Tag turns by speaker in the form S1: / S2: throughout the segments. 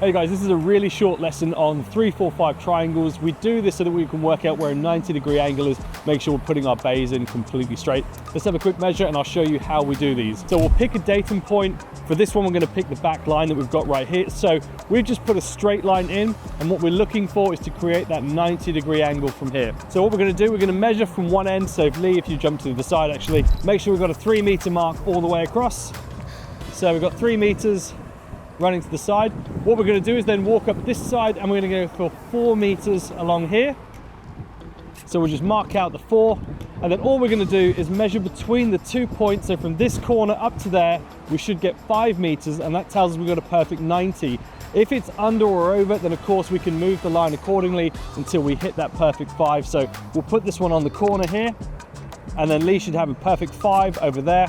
S1: Hey guys, this is a really short lesson on 3, 4, 5 triangles. We do this so that we can work out where a 90-degree angle is, make sure we're putting our bays in completely straight. Let's have a quick measure and I'll show you how we do these. So we'll pick a datum point. For this one, we're going to pick the back line that we've got right here. So we've just put a straight line in, and what we're looking for is to create that 90-degree angle from here. So what we're going to do, we're going to measure from one end. So if you jump to the side, actually, make sure we've got a 3-meter mark all the way across. So we've got 3 meters running to the side. What we're going to do is then walk up this side, and we're going to go for 4 meters along here. So we'll just mark out the 4, and then all we're going to do is measure between the 2 points. So from this corner up to there, we should get 5 meters, and that tells us we've got a perfect 90. If it's under or over, then of course we can move the line accordingly until we hit that perfect 5. So we'll put this one on the corner here, and then Lee should have a perfect 5 over there.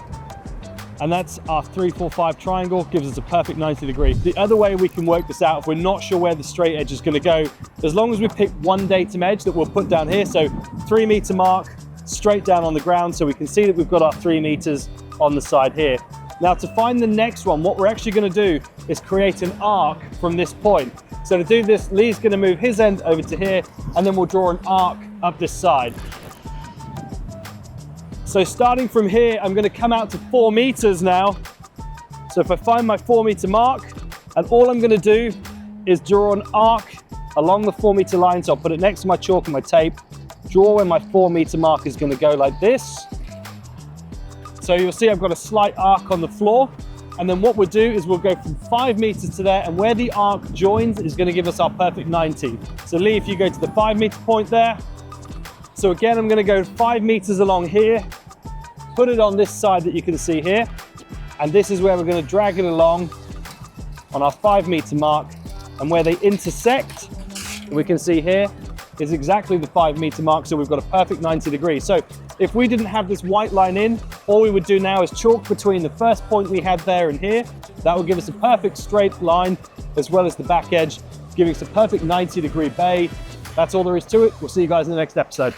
S1: And that's our 3, 4, 5 triangle, gives us a perfect 90 degree. The other way we can work this out, if we're not sure where the straight edge is going to go, as long as we pick one datum edge that we'll put down here, so 3-meter mark straight down on the ground, so we can see that we've got our 3 meters on the side here. Now to find the next one, what we're actually going to do is create an arc from this point. So to do this, Lee's going to move his end over to here, and then we'll draw an arc up this side. So starting from here, I'm going to come out to 4 meters now. So if I find my 4-meter mark, and all I'm going to do is draw an arc along the 4-meter line. So I'll put it next to my chalk and my tape, draw where my 4-meter mark is going to go like this. So you'll see I've got a slight arc on the floor. And then what we'll do is we'll go from 5 meters to there, and where the arc joins is going to give us our perfect 90. So Lee, if you go to the 5-meter point there. So again, I'm going to go 5 meters along here, put it on this side that you can see here, and this is where we're going to drag it along on our 5-meter mark, and where they intersect, we can see here, is exactly the 5-meter mark, so we've got a perfect 90 degrees. So if we didn't have this white line in, all we would do now is chalk between the first point we had there and here. That will give us a perfect straight line, as well as the back edge, giving us a perfect 90-degree bay. That's all there is to it. We'll see you guys in the next episode.